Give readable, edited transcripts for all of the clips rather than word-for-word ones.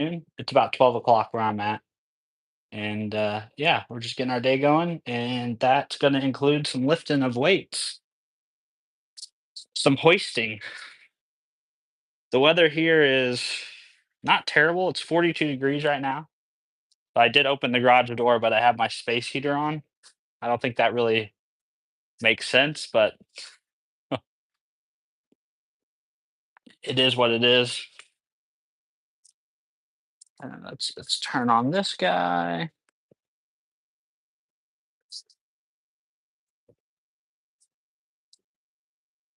noon. It's about 12 o'clock where I'm at. And yeah, we're just getting our day going. And that's going to include some lifting of weights, some hoisting. The weather here is not terrible. It's 42 degrees right now. I did open the garage door, but I have my space heater on. I don't think that really makes sense, but it is what it is. And let's turn on this guy.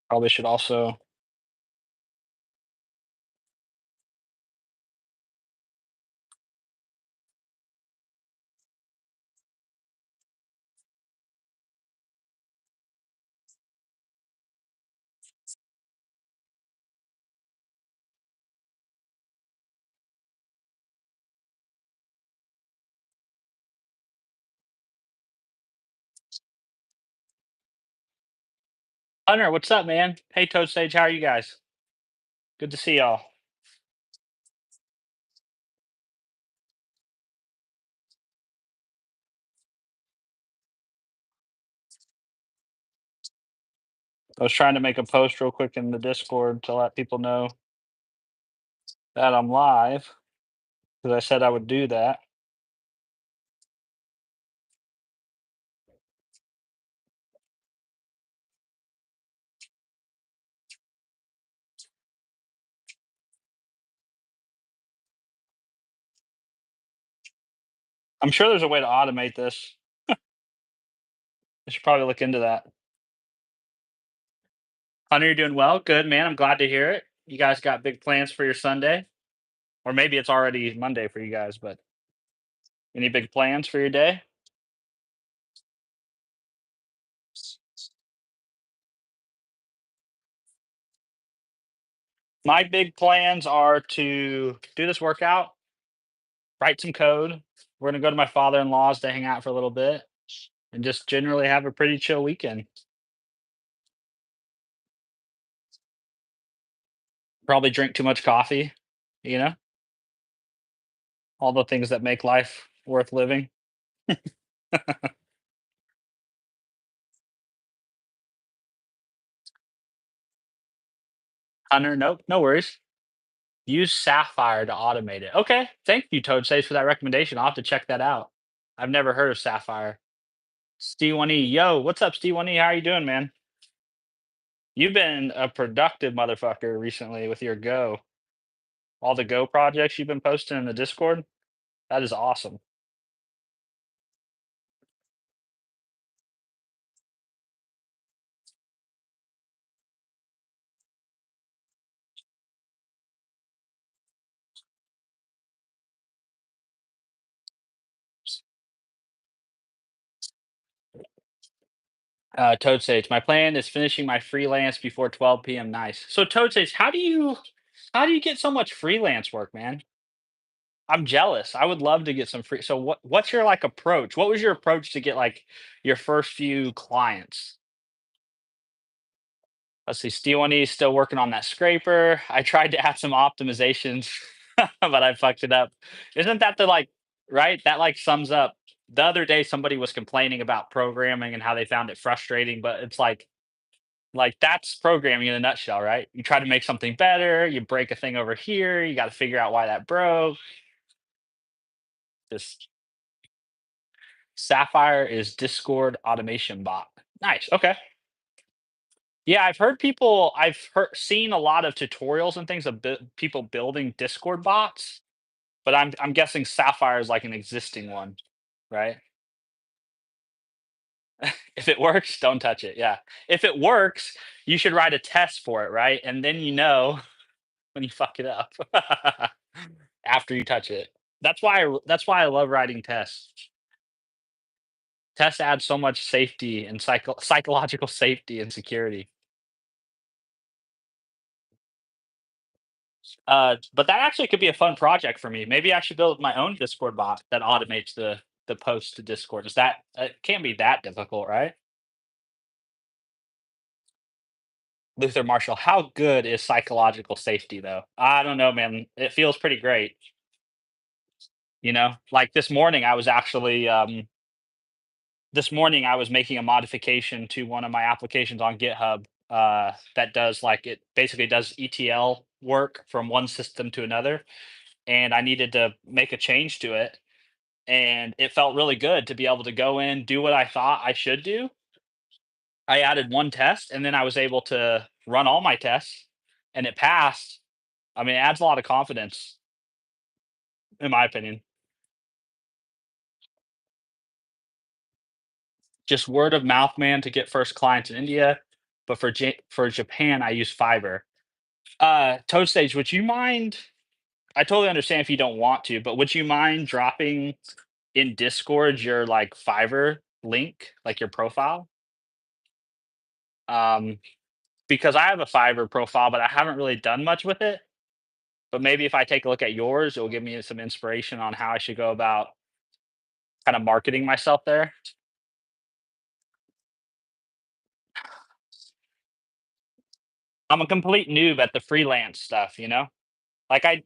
Probably should also. Hunter, what's up, man? Hey, Toad Sage, how are you guys? Good to see y'all. I was trying to make a post real quick in the Discord to let people know that I'm live because I said I would do that. I'm sure there's a way to automate this. I should probably look into that. Hunter, you're doing well. Good, man. I'm glad to hear it. You guys got big plans for your Sunday, or maybe it's already Monday for you guys. But any big plans for your day? My big plans are to do this workout, write some code. We're gonna go to my father-in-law's to hang out for a little bit, and just generally have a pretty chill weekend. Probably drink too much coffee, you know, all the things that make life worth living. Hunter, nope, no worries. Use Sapphire to automate it. Okay, thank you, Toad Safe, for that recommendation. I'll have to check that out. I've never heard of Sapphire. Steve1E, yo, what's up, Steve1E? How are you doing, man? You've been a productive motherfucker recently with your Go. All the Go projects you've been posting in the Discord. That is awesome. Toad Sage, my plan is finishing my freelance before 12 p.m. Nice. So Toad Sage, how do you get so much freelance work, man? I'm jealous. I would love to get some free. So what's your like approach? What was your approach to get like your first few clients? Let's see, Steel1E is still working on that scraper. I tried to add some optimizations, but I fucked it up. Isn't that the like right? That like sums up. The other day somebody was complaining about programming and how they found it frustrating, but it's like that's programming in a nutshell, right? You try to make something better, you break a thing over here, you got to figure out why that broke. Just Sapphire is Discord automation bot. Nice. Okay. Yeah, I've seen a lot of tutorials and things of people building Discord bots, but I'm guessing Sapphire is like an existing one, right? If it works, don't touch it. Yeah. If it works, you should write a test for it, right? And then you know when you fuck it up after you touch it. That's why I love writing tests. Tests add so much safety and psychological safety and security. But that actually could be a fun project for me. Maybe I should build my own Discord bot that automates the post to Discord. Is that it can't be that difficult, right? Luther Marshall, how good is psychological safety though? I don't know, man. It feels pretty great. Like this morning I was making a modification to one of my applications on GitHub, that does like it basically does ETL work from one system to another, and I needed to make a change to it, and it felt really good to be able to go in, do what I thought I should do. I added one test, and then I was able to run all my tests, and it passed. I mean, it adds a lot of confidence, in my opinion. Just word of mouth, man, to get first clients in India, but for Japan, I use Fiverr. Toad Stage, would you mind? I totally understand if you don't want to, but would you mind dropping in Discord your like Fiverr link, like your profile? Um, because I have a Fiverr profile, but I haven't really done much with it. But maybe if I take a look at yours, it'll give me some inspiration on how I should go about kind of marketing myself there. I'm a complete noob at the freelance stuff, Like I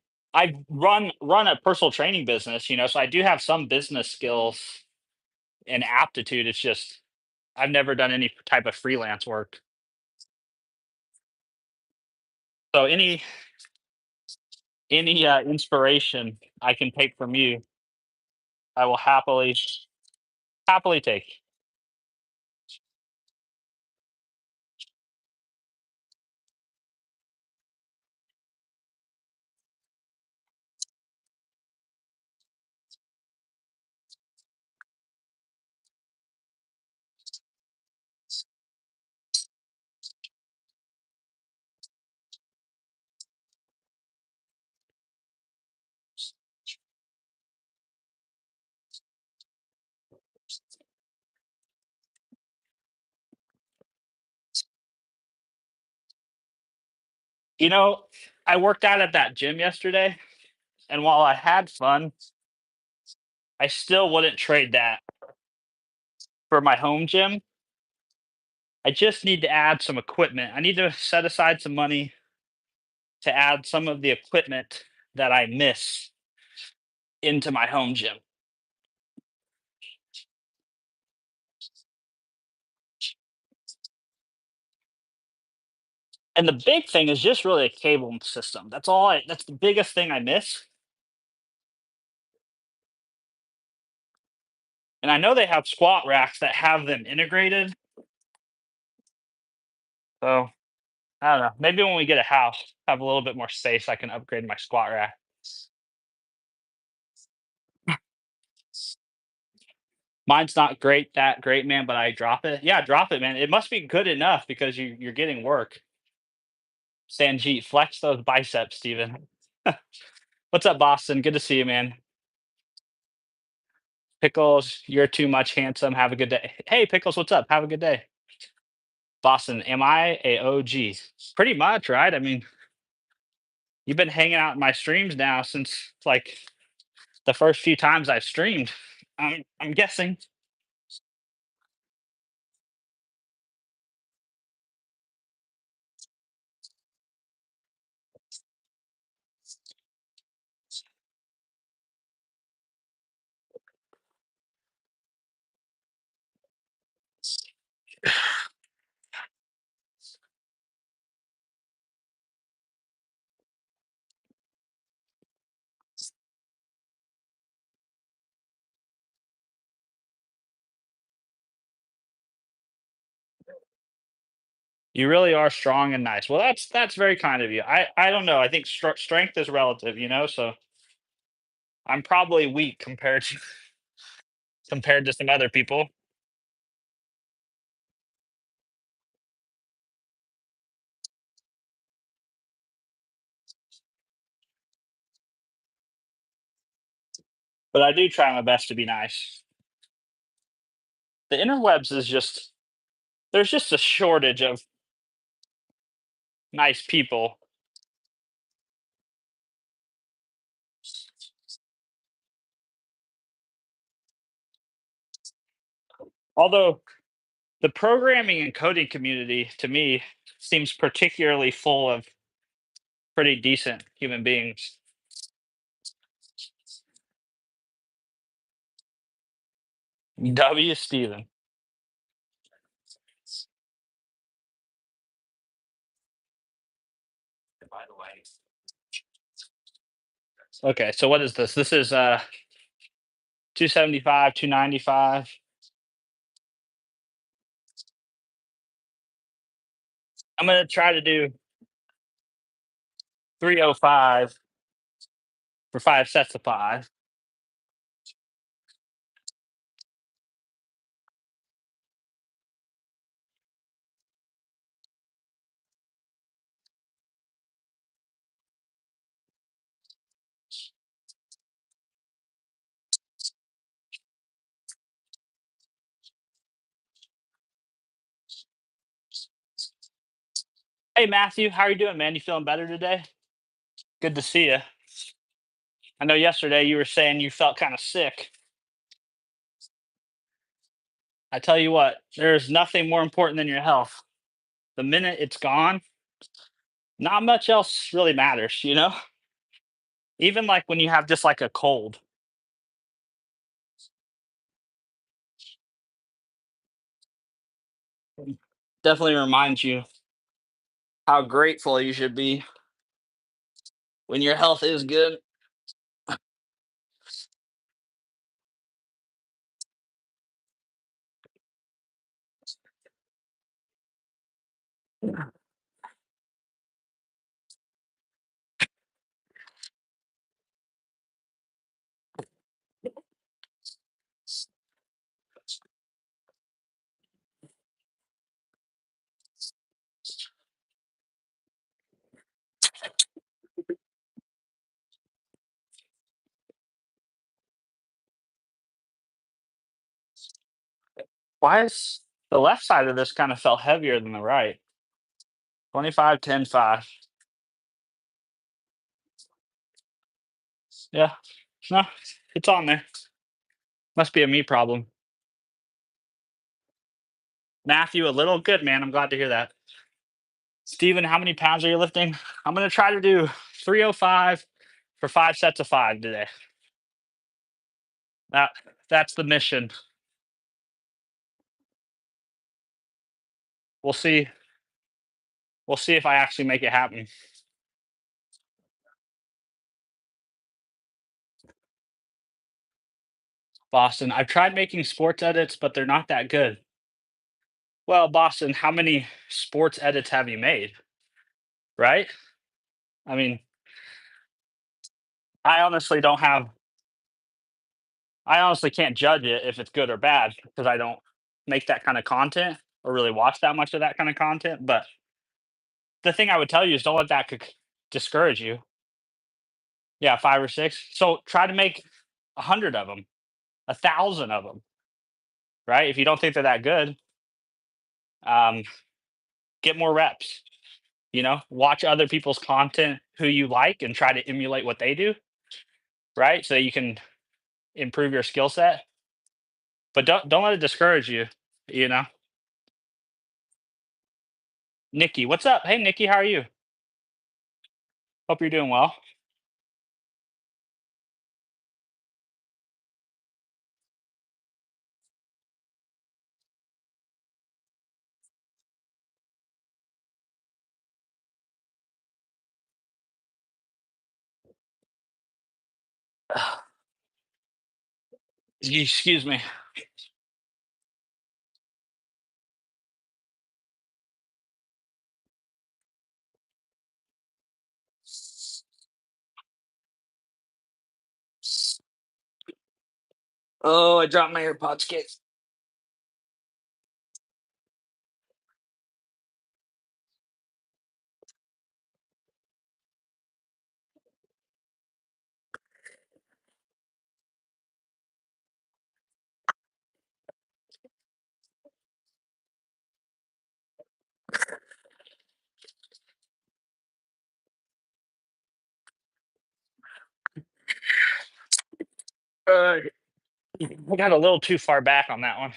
run a personal training business, so I do have some business skills and aptitude. It's just I've never done any type of freelance work. So any inspiration I can take from you, I will happily take. You know, I worked out at that gym yesterday, and while I had fun, I still wouldn't trade that for my home gym. I just need to add some equipment. I need to set aside some money to add some of the equipment that I miss into my home gym. And the big thing is just really a cable system. That's the biggest thing I miss. And I know they have squat racks that have them integrated. So I don't know. Maybe when we get a house, have a little bit more space, I can upgrade my squat rack. Mine's not that great, man, but I drop it. Yeah, drop it, man. It must be good enough because you're getting work. Sanjeet, flex those biceps, Steven. What's up, Boston? Good to see you, man. Pickles, you're too much handsome. Have a good day. Hey, Pickles, what's up? Have a good day. Boston, am I a OG? Pretty much, right? I mean, you've been hanging out in my streams now since like the first few times I've streamed. I'm guessing. You really are strong and nice. Well, that's very kind of you. I don't know. I think strength is relative, so I'm probably weak compared to some other people. But I do try my best to be nice. The interwebs is just there's just a shortage of nice people. Although the programming and coding community to me seems particularly full of pretty decent human beings. W. Steven. Okay, so what is this? This is 275, 295. I'm gonna try to do 305 for 5 sets of five. Hey Matthew, how are you doing, man? You feeling better today? Good to see you. I know yesterday you were saying you felt kind of sick. I tell you what, there's nothing more important than your health. The minute it's gone, not much else really matters, you know? Even like when you have just like a cold. Definitely reminds you how grateful you should be when your health is good. Why is the left side of this kind of felt heavier than the right? 25, 10, 5. Yeah, no, it's on there. Must be a me problem. Matthew, a little good, man. I'm glad to hear that. Steven, how many pounds are you lifting? I'm going to try to do 305 for 5 sets of five today. That that's the mission. We'll see. We'll see if I actually make it happen. Boston, I've tried making sports edits, but they're not that good. Well, Boston, how many sports edits have you made? Right? I mean, I honestly don't have I honestly can't judge it if it's good or bad because I don't make that kind of content or really watch that much of that kind of content. But the thing I would tell you is don't let that discourage you. Yeah, 5 or 6. So try to make 100 of them, 1,000 of them, right? If you don't think they're that good, um, get more reps. You know, watch other people's content who you like and try to emulate what they do, right? So you can improve your skill set. But don't let it discourage you. You know, Nikki, what's up? Hey, Nikki, how are you? Hope you're doing well. Excuse me. Oh, I dropped my AirPods case. Uh, I got a little too far back on that one.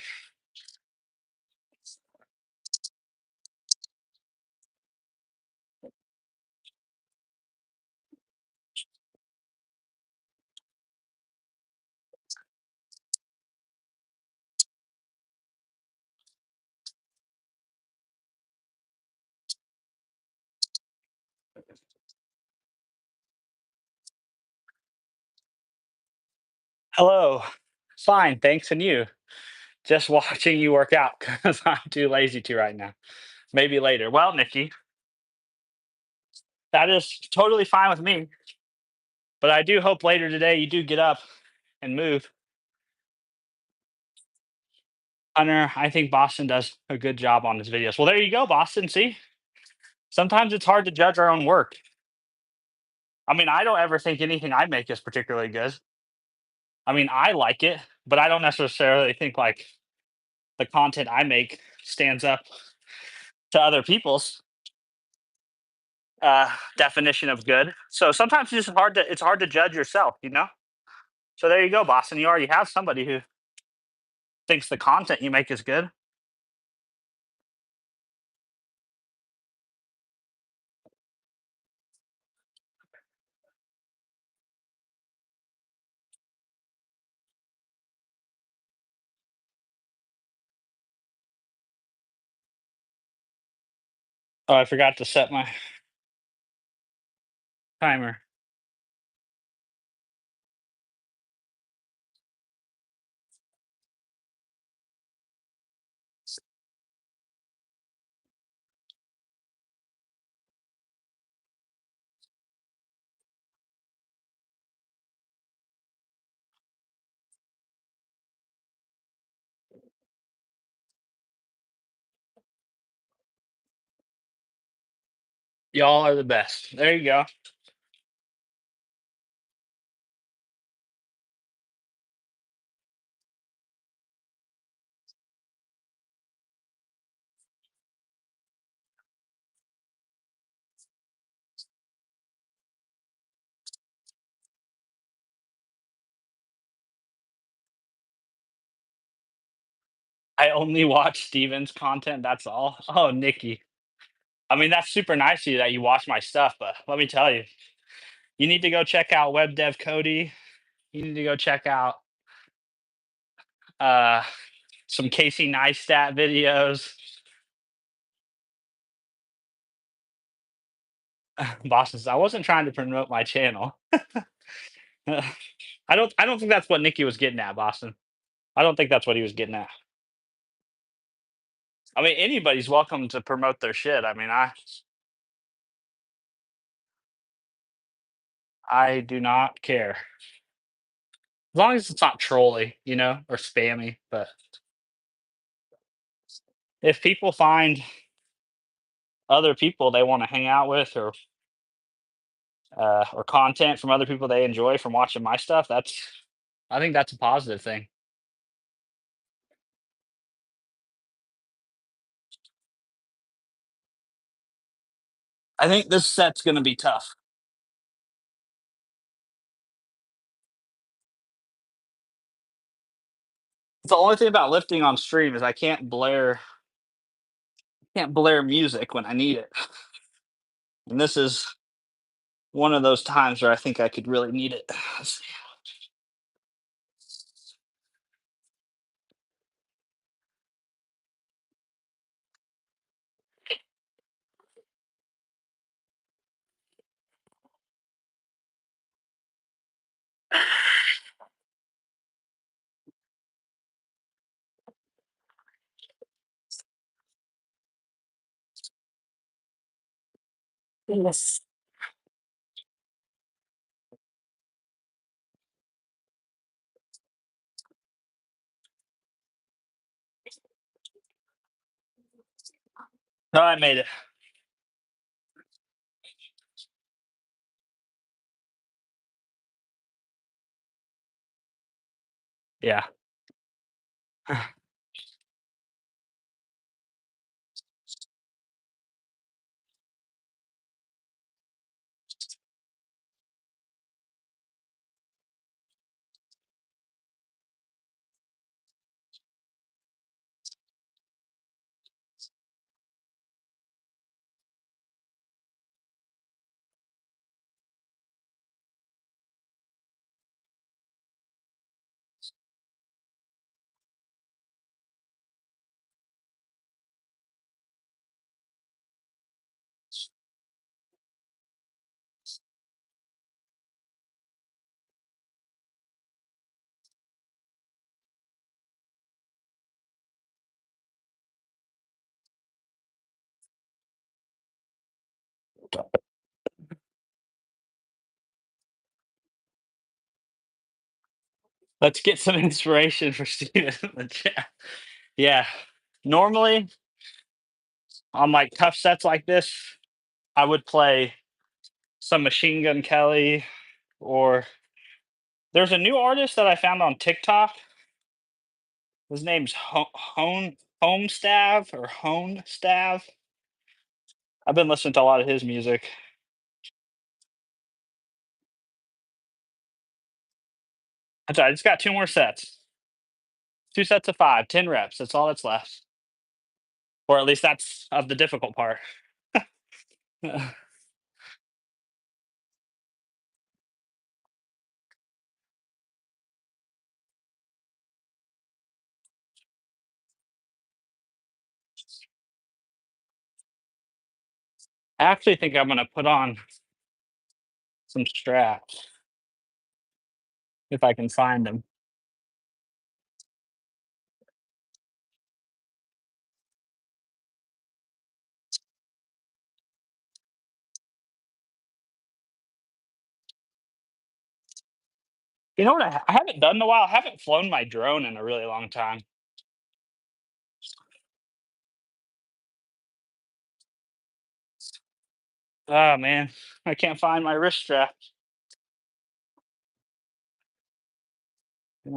Hello. Fine, thanks, and you? Just watching you work out because I'm too lazy to right now. Maybe later. Well, Nikki, that is totally fine with me, but I do hope later today you do get up and move. Hunter, I think Boston does a good job on his videos. Well, there you go, Boston. See, sometimes it's hard to judge our own work. I mean, I don't ever think anything I make is particularly good. I mean, I like it, but I don't necessarily think like the content I make stands up to other people's definition of good. So sometimes it's hard to judge yourself, you know. So there you go, Boston. You already have somebody who thinks the content you make is good. Oh, I forgot to set my timer. Y'all are the best. There you go. I only watch Steven's content. That's all. Oh, Nikki. I mean, that's super nice of you that you watch my stuff, but let me tell you, you need to go check out Web Dev Cody. You need to go check out uh, some Casey Neistat videos. Boston says, I wasn't trying to promote my channel. I don't think that's what Nikki was getting at, Boston. I don't think that's what he was getting at. I mean, anybody's welcome to promote their shit. I mean, I do not care. As long as it's not trolly, you know, or spammy. But if people find other people they want to hang out with or content from other people they enjoy from watching my stuff, I think that's a positive thing. I think this set's gonna be tough. The only thing about lifting on stream is I can't blare music when I need it. And this is one of those times where I think I could really need it. Let's see. Yes. No, I made it. Yeah. Let's get some inspiration for Steven in the chat. Yeah. Normally, on like tough sets like this, I would play some Machine Gun Kelly, or there's a new artist that I found on TikTok. His name's Homestav or Hone Stav. I've been listening to a lot of his music. That's all right. I just got two more sets. Two sets of five, 10 reps. That's all that's left. Or at least that's of the difficult part. I actually think I'm gonna put on some straps if I can find them. You know what? I haven't done in a while. I haven't flown my drone in a really long time. Oh man, I can't find my wrist straps.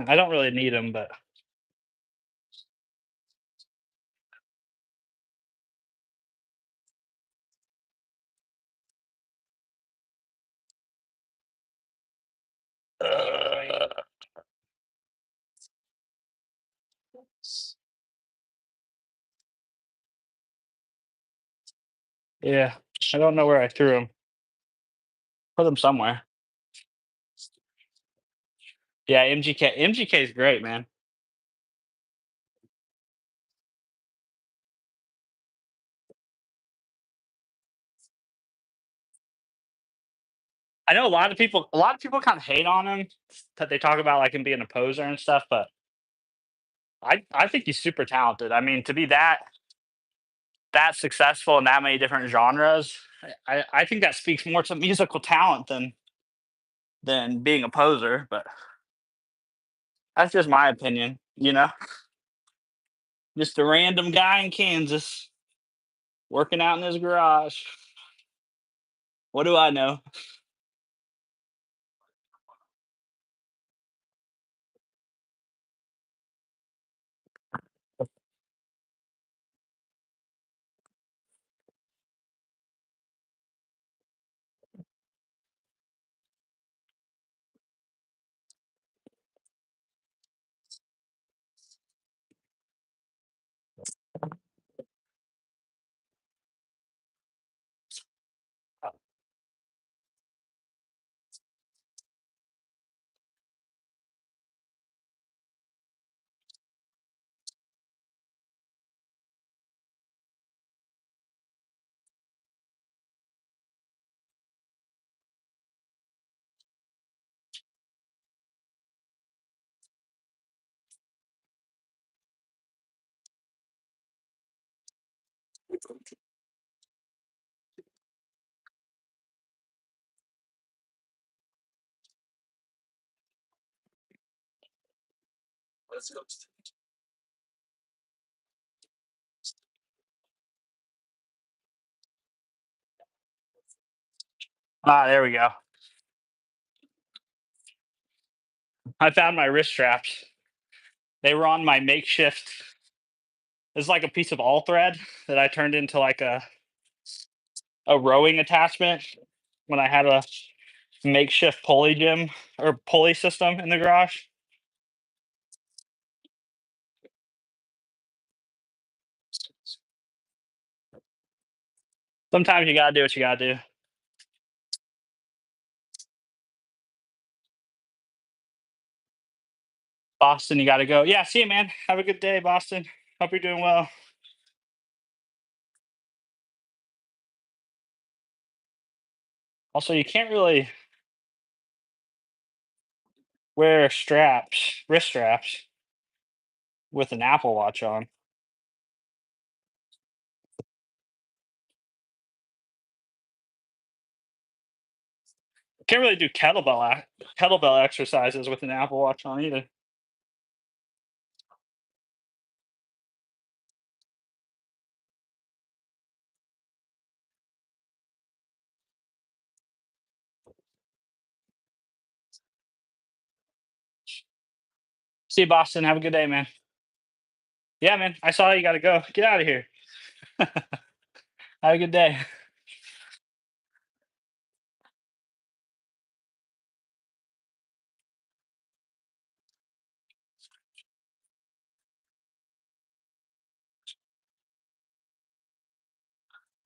I don't really need them, but uh, yeah, I don't know where I threw them. Put them somewhere. Yeah, MGK is great, man. I know a lot of people kind of hate on him that they talk about like him being a poser and stuff, but I think he's super talented. I mean, to be that successful in that many different genres, I think that speaks more to musical talent than being a poser. But that's just my opinion, Just a random guy in Kansas working out in his garage. What do I know? Ah, there we go. I found my wrist straps. They were on my makeshift. It's like a piece of all thread that I turned into like a rowing attachment when I had a makeshift pulley gym or pulley system in the garage. Sometimes you gotta do what you gotta do. Boston, you gotta go. Yeah, see you, man. Have a good day, Boston. Hope you're doing well. Also, you can't really wear wrist straps, with an Apple Watch on. Can't really do kettlebell exercises with an Apple Watch on either. See you, Boston. Have a good day, man. Yeah, man. I saw you got to go. Get out of here. Have a good day.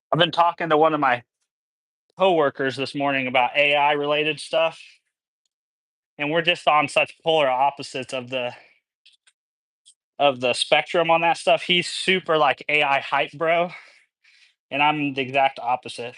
I've been talking to one of my coworkers this morning about AI related stuff, and we're just on such polar opposites of the spectrum on that stuff. He's super like AI hype bro, and I'm the exact opposite.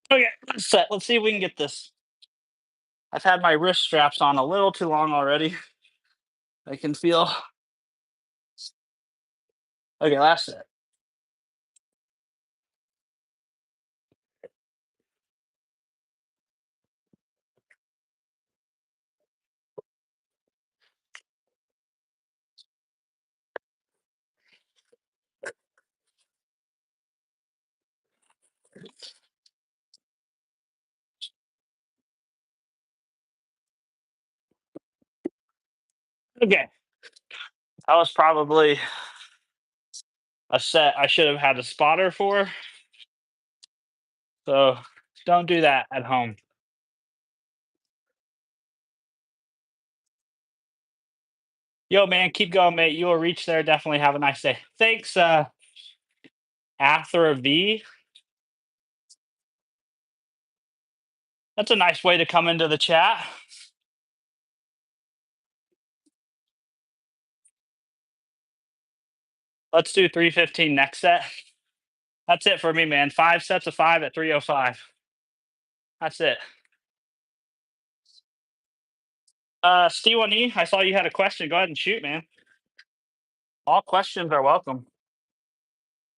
Okay, set. Let's see if we can get this. I've had my wrist straps on a little too long already. I can feel. Okay, last set. Okay, that was probably a set I should have had a spotter for. So don't do that at home. Yo, man, keep going, mate. You will reach there. Definitely have a nice day. Thanks, Athra V. That's a nice way to come into the chat. Let's do 315 next set. That's it for me, man. 5 sets of 5 at 305. That's it. Steve E, I saw you had a question. Go ahead and shoot, man. All questions are welcome.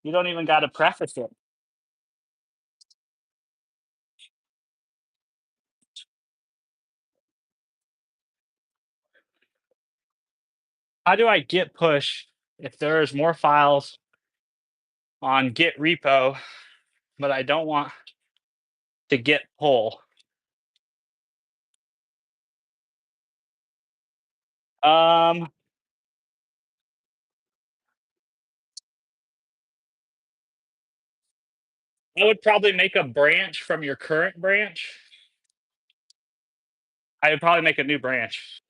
You don't even got to preface it. How do I git push if there's more files on Git repo, but I don't want to git pull? Um, I would probably make a branch from your current branch. I would probably make a new branch.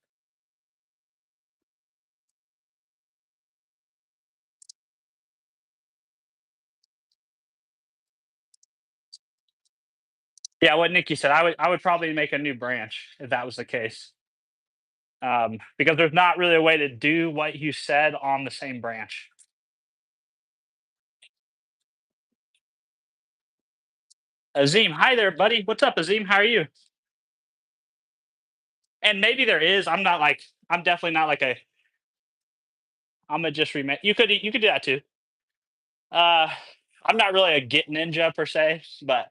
Yeah, what Nikki said. I would probably make a new branch if that was the case. Because there's not really a way to do what you said on the same branch. Azim, hi there, buddy. What's up, Azim? How are you? And maybe there is. I'm not like. I'm definitely not like a. I'm gonna just remake. You could do that too. Uh, I'm not really a Git ninja per se, but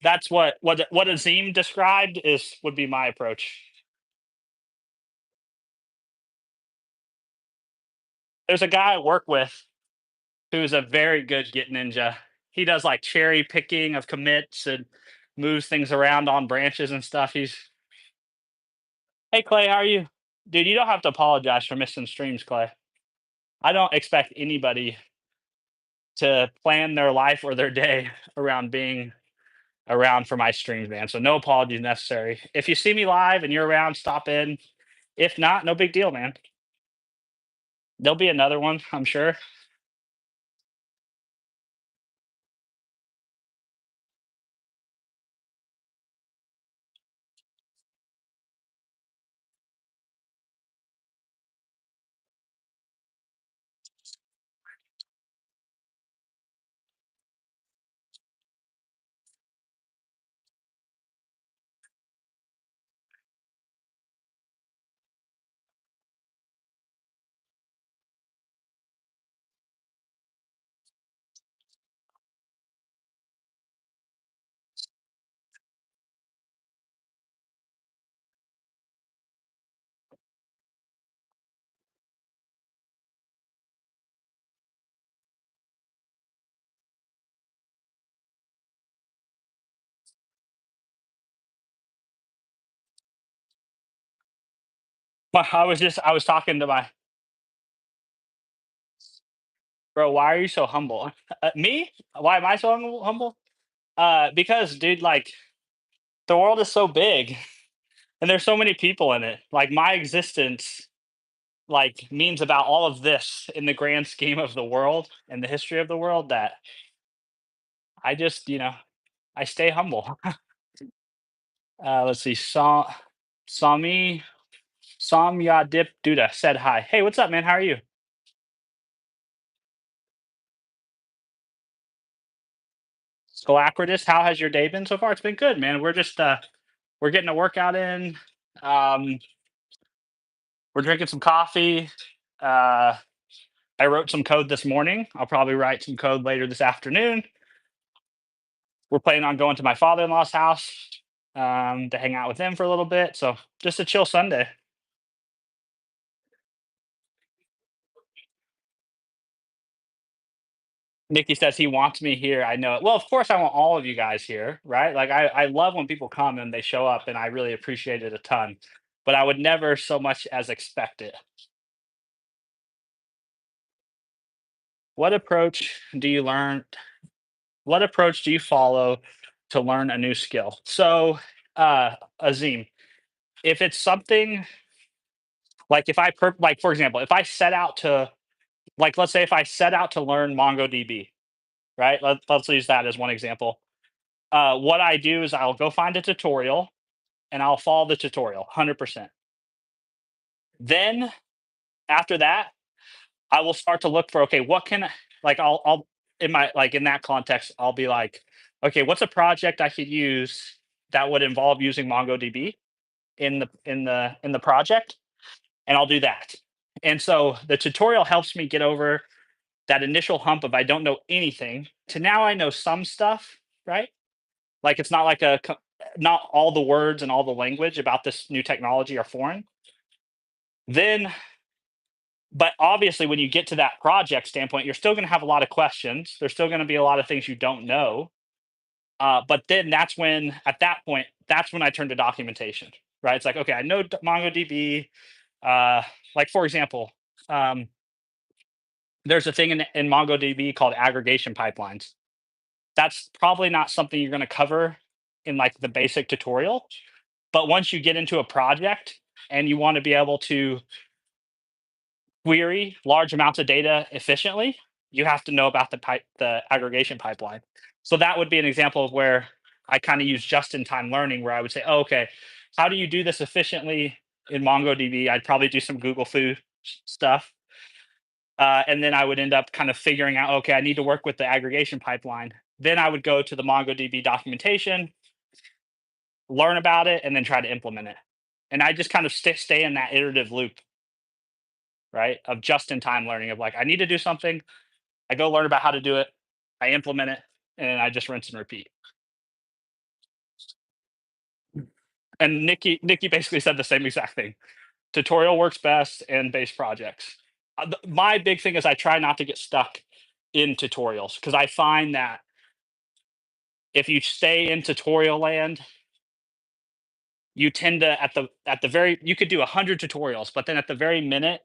that's what Azim described is would be my approach. There's a guy I work with who's a very good Git ninja. He does like cherry picking of commits and moves things around on branches and stuff. He's Hey Clay, how are you? Dude, you don't have to apologize for missing streams, Clay. I don't expect anybody to plan their life or their day around being around for my streams, man. So no apologies necessary. If you see me live and you're around, stop in. If not, no big deal, man. There'll be another one, I'm sure. But I was talking to my bro. Why are you so humble? Me? Why am I so humble? Because dude, like the world is so big and there's so many people in it. Like my existence like means about all of this in the grand scheme of the world and the history of the world that I just, I stay humble. Let's see. Sami Samyadip Duda said hi. Hey, what's up, man? How are you? Scalacritus, how has your day been so far? It's been good, man. We're getting a workout in. Um, we're drinking some coffee. Uh, I wrote some code this morning. I'll probably write some code later this afternoon. We're planning on going to my father-in-law's house to hang out with him for a little bit. So just a chill Sunday. Nikki says he wants me here. I know it. Well, of course, I want all of you guys here, right? Like, I love when people come and they show up, and I really appreciate it a ton. But I would never so much as expect it. What approach do you learn? What approach do you follow to learn a new skill? So, Azim, if it's something like like for example, if I set out to like let's say if I set out to learn MongoDB, right? Let's use that as one example. What I do is I'll go find a tutorial and I'll follow the tutorial 100%. Then after that, I will start to look for okay, what can like I'll in my like in that context, I'll be like, okay, what's a project I could use that would involve using MongoDB in the project, and I'll do that. And so the tutorial helps me get over that initial hump of I don't know anything to now I know some stuff, right? Like it's not like not all the words and all the language about this new technology are foreign. Then but obviously when you get to that project standpoint, you're still going to have a lot of questions. There's still going to be a lot of things you don't know. But then at that point, that's when I turn to documentation, right? It's like, okay, I know MongoDB. Uh, like for example, um, there's a thing in MongoDB called aggregation pipelines. That's probably not something you're going to cover in like the basic tutorial. But once you get into a project and you want to be able to query large amounts of data efficiently, you have to know about the aggregation pipeline. So that would be an example of where I kind of use just-in-time learning, where I would say, oh, okay, how do you do this efficiently in MongoDB? I'd probably do some Google foo stuff. And then I would end up kind of figuring out, okay, I need to work with the aggregation pipeline. Then I would go to the MongoDB documentation, learn about it, and then try to implement it. And I just kind of stay in that iterative loop, right? Of just in time learning of like, I need to do something. I go learn about how to do it. I implement it, and I just rinse and repeat. And Nikki basically said the same exact thing. Tutorial works best in base projects. My big thing is I try not to get stuck in tutorials because I find that if you stay in tutorial land, you tend to at the very you could do 100 tutorials, but then at the very minute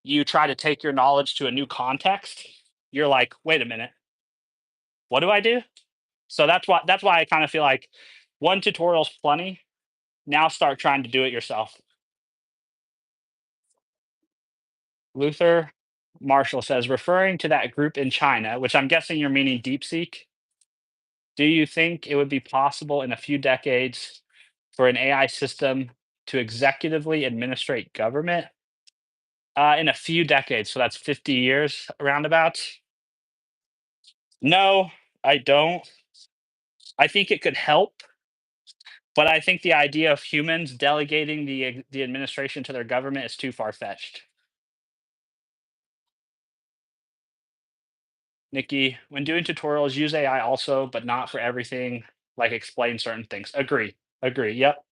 you try to take your knowledge to a new context, you're like, wait a minute, what do I do? So that's why I kind of feel like one tutorial's plenty. Now start trying to do it yourself. Luther Marshall says, referring to that group in China, which I'm guessing you're meaning DeepSeek, do you think it would be possible in a few decades for an AI system to executively administrate government? In a few decades, so that's 50 years roundabouts. No, I don't. I think it could help, but I think the idea of humans delegating the administration to their government is too far fetched. Nikki, when doing tutorials, use AI also, but not for everything, like explain certain things. Agree. Agree. Yep.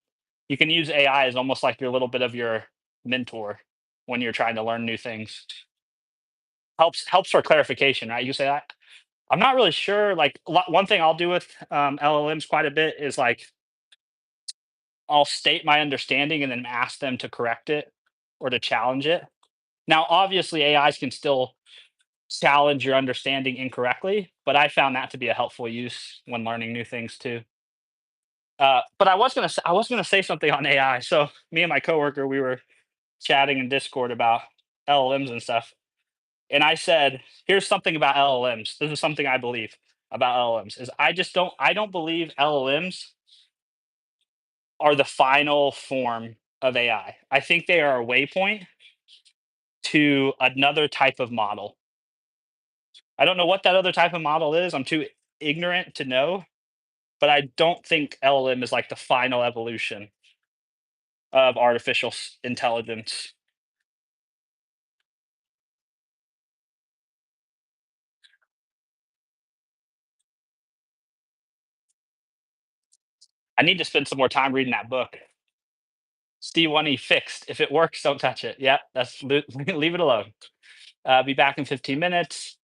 You can use AI as almost like your little bit of your mentor when you're trying to learn new things. Helps for clarification, right? You say that. I'm not really sure. Like one thing I'll do with LLMs quite a bit is like I'll state my understanding and then ask them to correct it or to challenge it. Now, obviously, AIs can still challenge your understanding incorrectly, but I found that to be a helpful use when learning new things too. But I was gonna say something on AI. So me and my coworker, we were chatting in Discord about LLMs and stuff, and I said, "Here's something about LLMs. This is something I believe about LLMs. Is I don't believe LLMs are the final form of AI. I think they are a waypoint to another type of model. I don't know what that other type of model is. I'm too ignorant to know, but I don't think LLM is like the final evolution of artificial intelligence. I need to spend some more time reading that book. Steve one E fixed. If it works, don't touch it. Yeah, that's leave it alone. Be back in 15 minutes.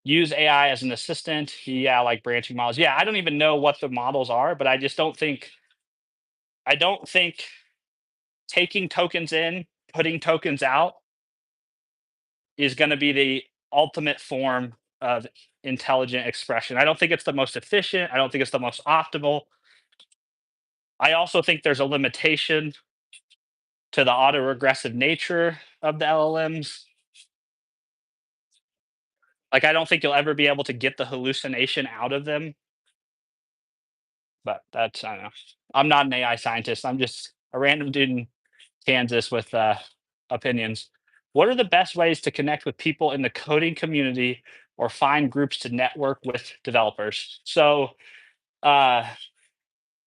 Use AI as an assistant. Yeah, like branching models. Yeah, I don't even know what the models are, but I just I don't think taking tokens in, putting tokens out is going to be the ultimate form of intelligent expression. I don't think it's the most efficient. I don't think it's the most optimal. I also think there's a limitation to the autoregressive nature of the LLMs. Like, I don't think you'll ever be able to get the hallucination out of them. But that's, I don't know. I'm not an AI scientist. I'm just a random dude in Kansas with opinions. What are the best ways to connect with people in the coding community or find groups to network with developers? So, uh,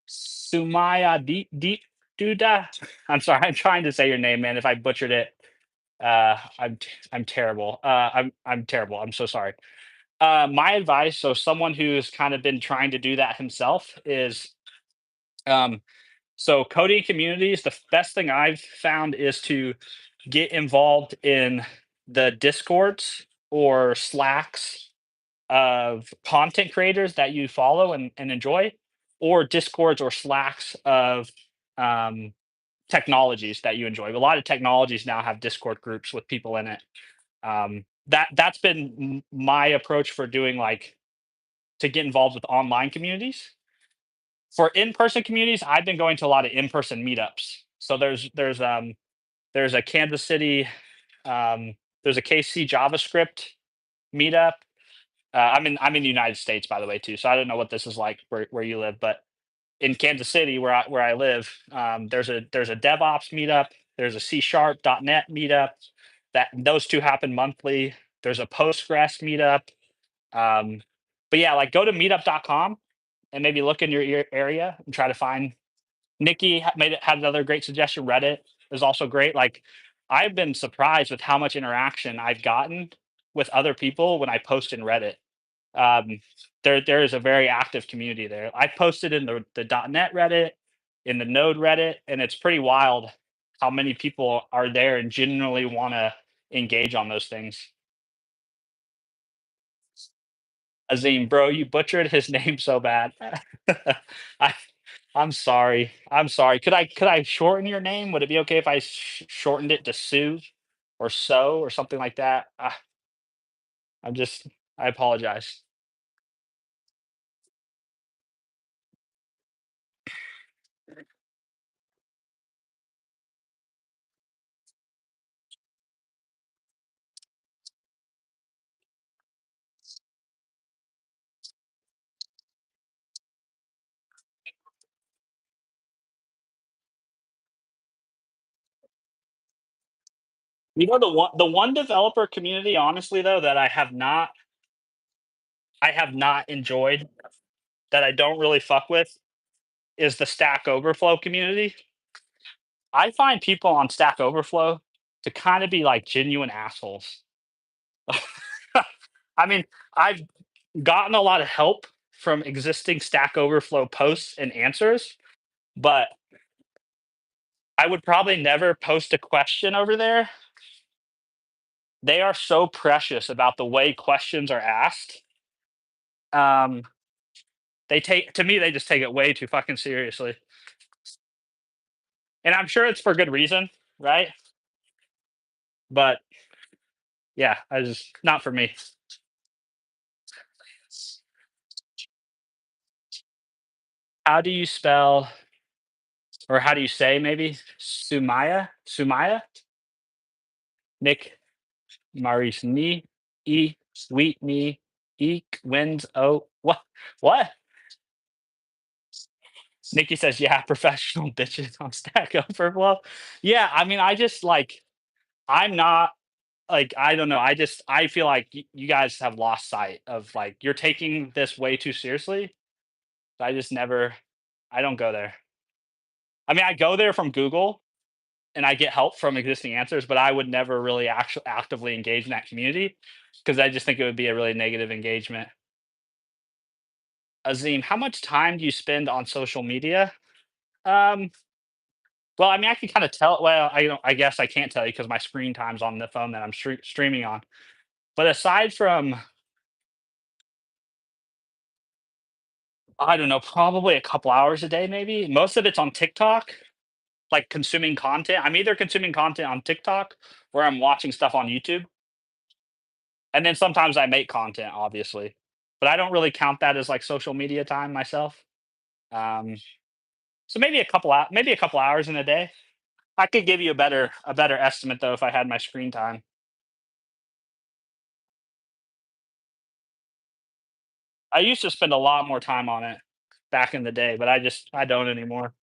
Sumaya Deep Duda. I'm sorry, I'm trying to say your name, man. If I butchered it, I'm terrible. I'm terrible. I'm so sorry. My advice, so someone who's kind of been trying to do that himself, is um, so coding communities. The best thing I've found is to get involved in the discords or slacks of content creators that you follow and enjoy, or discords or slacks of um, technologies that you enjoy. A lot of technologies now have discord groups with people in it. That's been my approach for doing like to get involved with online communities. For in-person communities, I've been going to a lot of in-person meetups. So there's a Kansas City, um, there's a KC JavaScript meetup. I'm in the United States, by the way, too. So I don't know what this is like where you live, but in Kansas City, where I live, there's a DevOps meetup. There's a C Sharp .NET meetup. That those two happen monthly. There's a Postgres meetup. Um, but yeah, like go to meetup.com and maybe look in your area and try to find. Nikki had another great suggestion. Reddit is also great. Like I've been surprised with how much interaction I've gotten with other people when I post in Reddit. Um, there is a very active community there. I posted in the .NET Reddit, in the Node Reddit, and it's pretty wild how many people are there and genuinely want to engage on those things. Azim, bro, you butchered his name so bad. I, I'm sorry. I'm sorry. Could I shorten your name? Would it be okay if I shortened it to Sue or So or something like that? I'm just. I apologize. The one developer community, honestly though, that I have not enjoyed, that I don't really fuck with, is the Stack Overflow community. I find people on Stack Overflow to kind of be like genuine assholes. I mean, I've gotten a lot of help from existing Stack Overflow posts and answers, but I would probably never post a question over there. They are so precious about the way questions are asked. Um, they take to me, they just take it way too fucking seriously, and I'm sure it's for good reason, right? But yeah, I just not for me. How do you spell, or how do you say maybe Sumaya? Sumaya? Nick Maurice me sweet me eek wins what what? Nikki says, yeah, professional bitches on Stack Overflow. Yeah, I mean, I just like I'm not like I don't know. I feel like you guys have lost sight of like you're taking this way too seriously. I just never I don't go there. I mean, I go there from Google and I get help from existing answers, but I would never really actually actively engage in that community because I just think it would be a really negative engagement. Azim, how much time do you spend on social media? Um, well, I mean, I can kind of tell. Well, I don't. I guess I can't tell you because my screen time's on the phone that I'm streaming on. But aside from, I don't know, probably a couple hours a day, maybe. Most of it's on TikTok, like consuming content. I'm either consuming content on TikTok or I'm watching stuff on YouTube, and then sometimes I make content, obviously. But I don't really count that as like social media time myself. Um, so maybe a couple hours in a day. I could give you a better estimate though if I had my screen time. I used to spend a lot more time on it back in the day, but I don't anymore.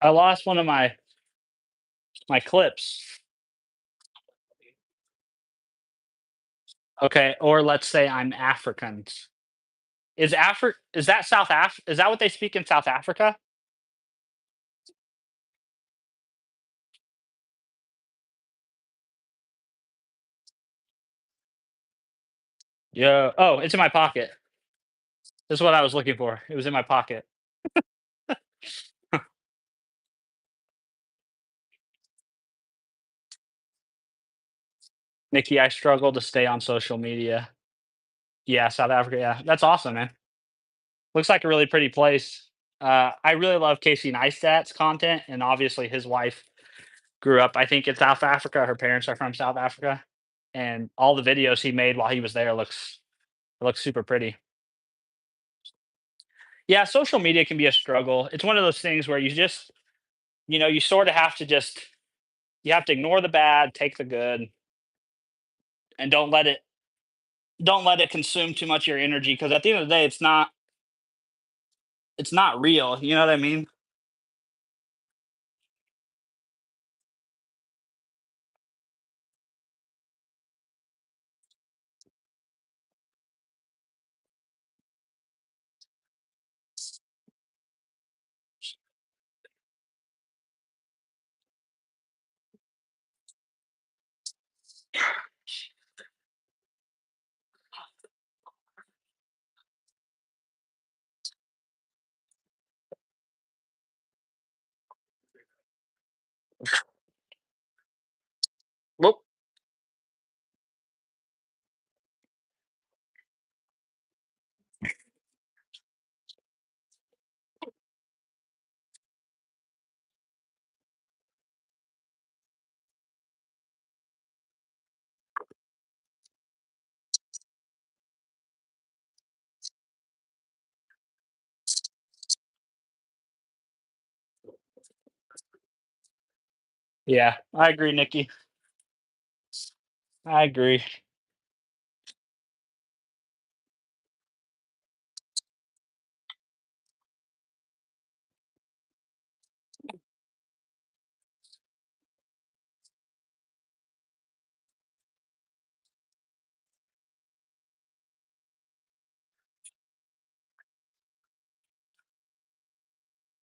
I lost one of my clips. Okay, or let's say I'm Africans. Is that is that what they speak in South Africa? Yeah. Oh, it's in my pocket. This is what I was looking for. It was in my pocket. Nikki, I struggle to stay on social media. Yeah, South Africa. Yeah, that's awesome, man. Looks like a really pretty place. I really love Casey Neistat's content, and obviously his wife grew up, I think, in South Africa. Her parents are from South Africa, and all the videos he made while he was there looks super pretty. Yeah, social media can be a struggle. It's one of those things where you just, you sort of have to just you have to ignore the bad, take the good, and don't let it consume too much of your energy because at the end of the day, it's not real. You know what I mean? Well, yeah, I agree, Nikki. I agree.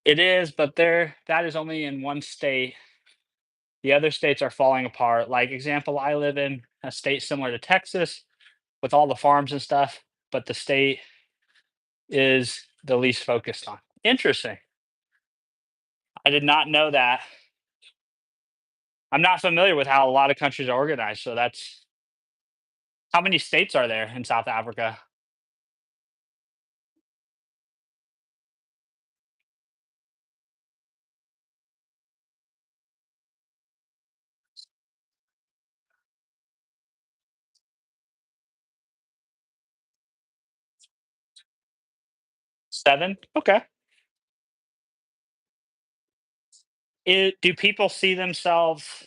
It is, but that is only in one state. The other states are falling apart. Like example, I live in a state similar to Texas with all the farms and stuff, but the state is the least focused on. Interesting. I did not know that. I'm not familiar with how a lot of countries are organized, so that's how many states are there in South Africa? 7? Okay. Do people see themselves,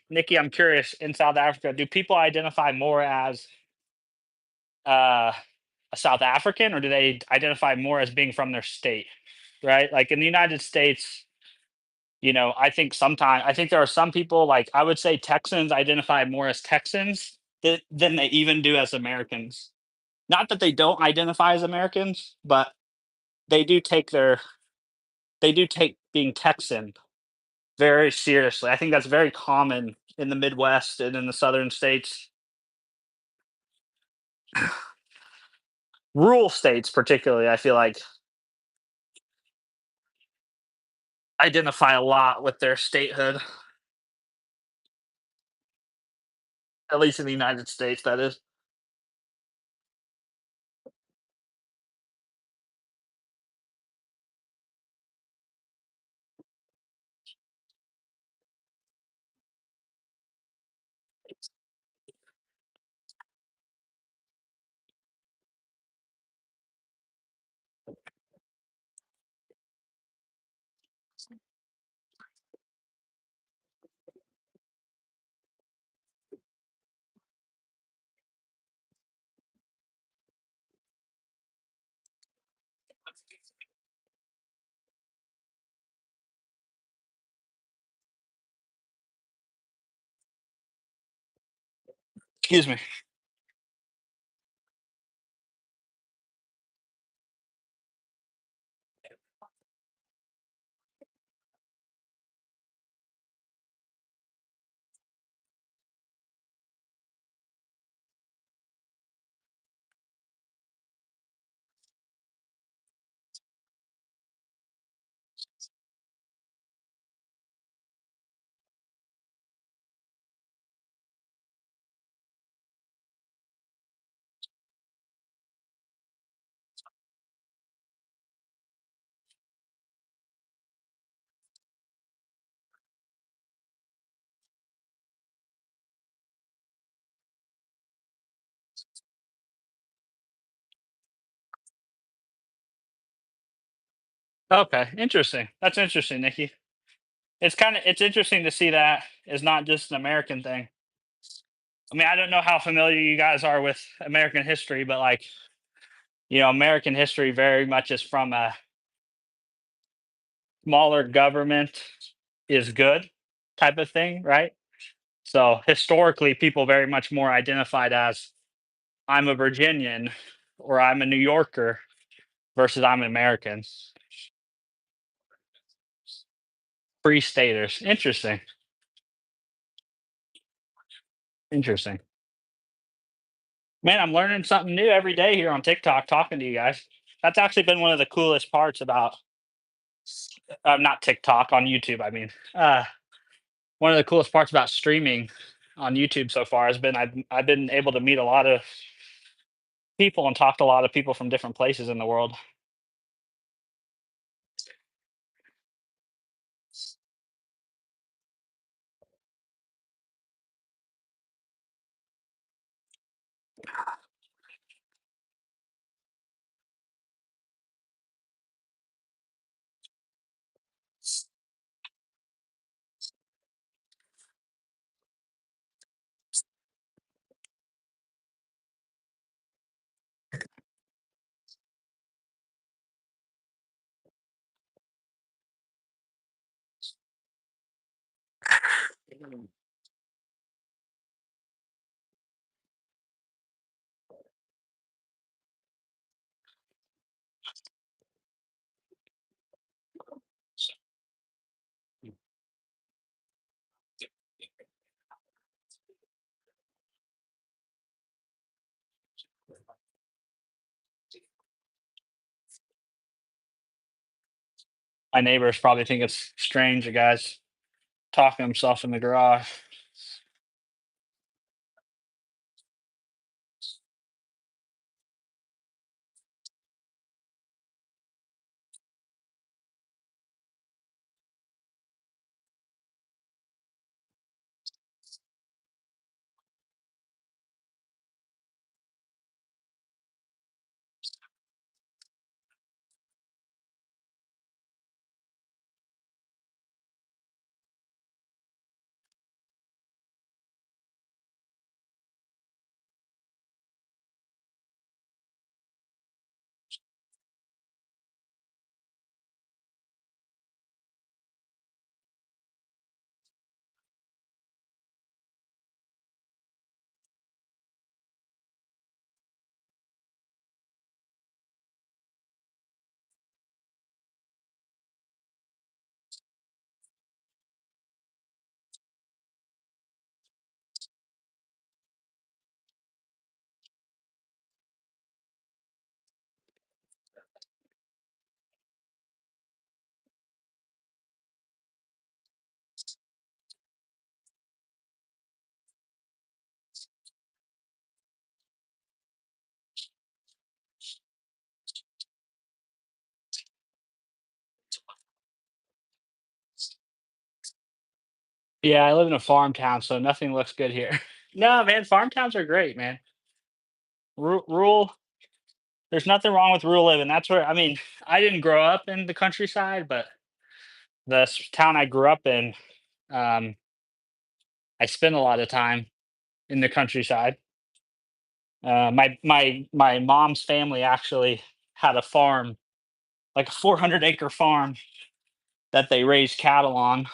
Nikki, I'm curious, in South Africa, do people identify more as uh, a South African, or do they identify more as being from their state? Right? Like in the United States, I think there are some people, like I would say Texans identify more as Texans than they even do as Americans. Not that they don't identify as Americans, but they do take their they do take being Texan very seriously. I think that's very common in the Midwest and in the southern states. Rural states, particularly, I feel like identify a lot with their statehood, at least in the United States, that is. Excuse me. Okay, interesting. That's interesting, Nikki. It's interesting to see that it's not just an American thing. I mean, I don't know how familiar you guys are with American history, but like, American history very much is from a smaller government is good type of thing, right? So historically, people very much more identified as I'm a Virginian or I'm a New Yorker versus I'm an American. Free staters. Interesting. Interesting. Man, I'm learning something new every day here on TikTok talking to you guys. That's actually been one of the coolest parts about not TikTok on YouTube, I mean. One of the coolest parts about streaming on YouTube so far has been I've been able to meet a lot of people and talk to a lot of people from different places in the world. My neighbors probably think it's strange a guy's talking to himself in the garage. Yeah, I live in a farm town, so nothing looks good here. No, man, farm towns are great, man. Rural, there's nothing wrong with rural living. That's where, I mean, I didn't grow up in the countryside, but the town I grew up in, um, I spent a lot of time in the countryside. My mom's family actually had a farm, like a 400-acre farm that they raised cattle on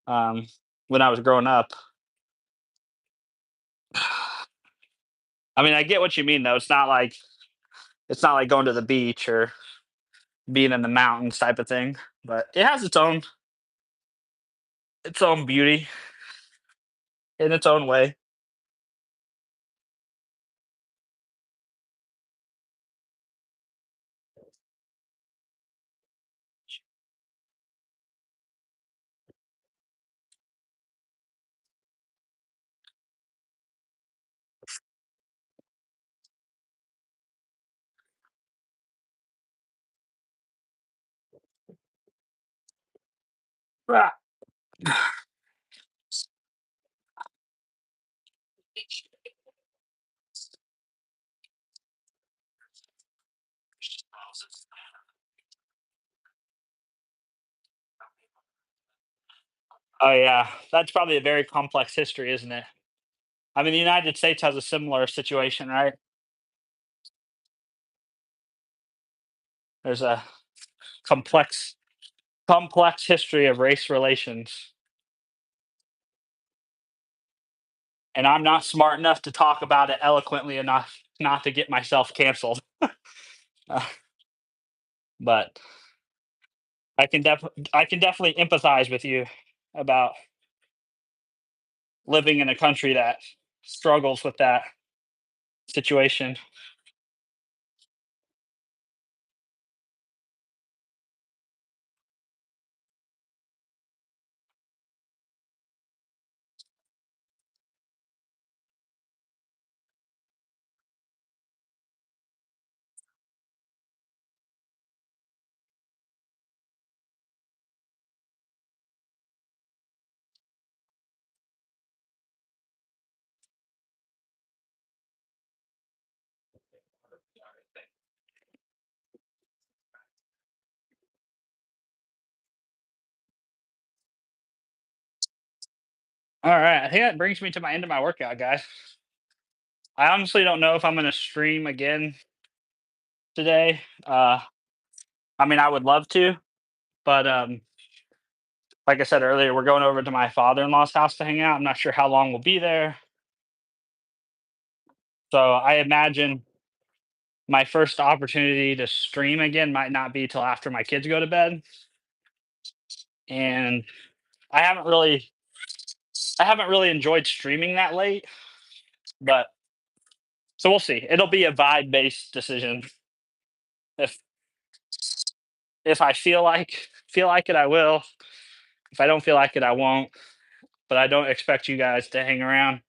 um, when I was growing up. I mean, I get what you mean though. It's not like going to the beach or being in the mountains type of thing, but it has its own beauty in its own way. Ah, Oh yeah, that's probably a very complex history, isn't it? I mean, the United States has a similar situation, right? There's a complex complex history of race relations, and I'm not smart enough to talk about it eloquently enough not to get myself canceled. Uh, but I can definitely empathize with you about living in a country that struggles with that situation. All right, I think that brings me to my end of my workout, guys. I honestly don't know if I'm going to stream again today. I mean, I would love to, but like I said earlier, we're going over to my father-in-law's house to hang out. I'm not sure how long we'll be there, so I imagine my first opportunity to stream again might not be till after my kids go to bed. And I haven't really, I haven't really enjoyed streaming that late, but so we'll see. It'll be a vibe-based decision. If if I feel like it, I will. If I don't feel like it, I won't. But I don't expect you guys to hang around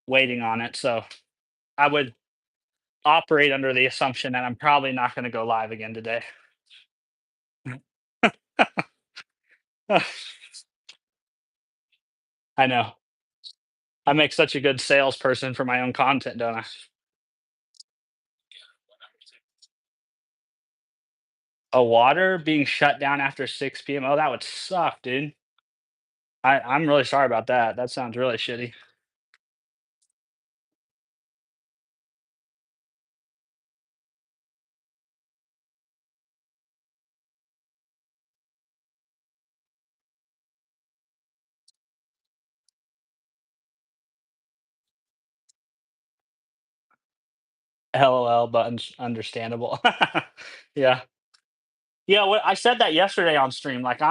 waiting on it. So I would operate under the assumption that I'm probably not going to go live again today. I know. I make such a good salesperson for my own content, don't I? A water being shut down after 6 p.m. Oh, that would suck, dude. I'm really sorry about that. That sounds really shitty. LOL, but understandable. Yeah. Yeah, what I said that yesterday on stream. Like,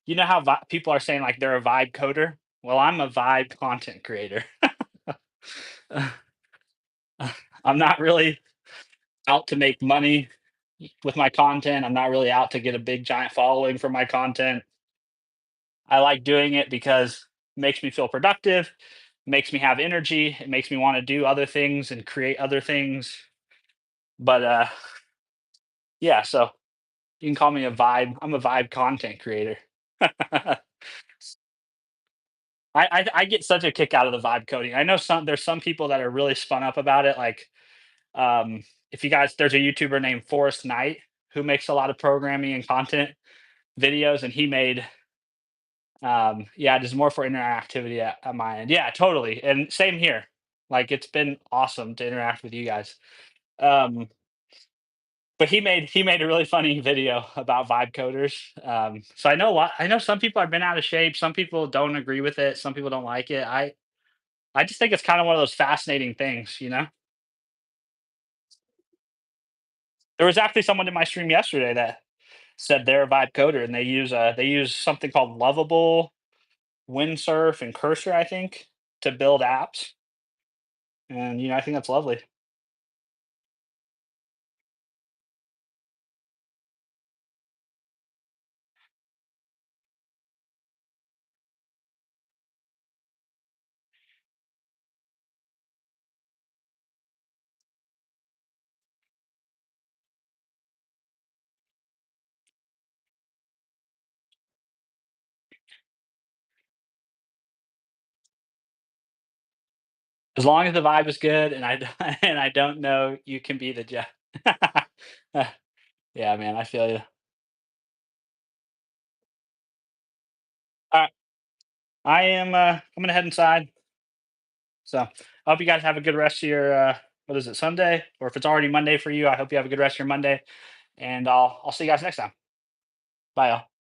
you know how people are saying like they're a vibe coder? Well, I'm a vibe content creator. I'm not really out to make money with my content. I'm not really out to get a big giant following for my content. I like doing it because it makes me feel productive, makes me have energy, it makes me want to do other things and create other things. But yeah, so you can call me a vibe. I'm a vibe content creator. I get such a kick out of the vibe coding. I know there's some people that are really spun up about it. Like, if you guys, there's a YouTuber named Forrest Knight who makes a lot of programming and content videos, and he made yeah, just more for interactivity at my end. Yeah, totally. And same here. Like, it's been awesome to interact with you guys. Um, but he made a really funny video about vibe coders. So I know a lot. I know some people have been out of shape. Some people don't agree with it. Some people don't like it. I just think it's kind of one of those fascinating things, you know. There was actually someone in my stream yesterday that said they're a vibe coder and they use something called Lovable, Windsurf, and Cursor, I think, to build apps. And I think that's lovely. As long as the vibe is good and and I don't know you can be the judge. Yeah, man, I feel you. All right. I'm gonna head inside. So I hope you guys have a good rest of your what is it, Sunday? Or if it's already Monday for you, I hope you have a good rest of your Monday. And I'll see you guys next time. Bye y'all.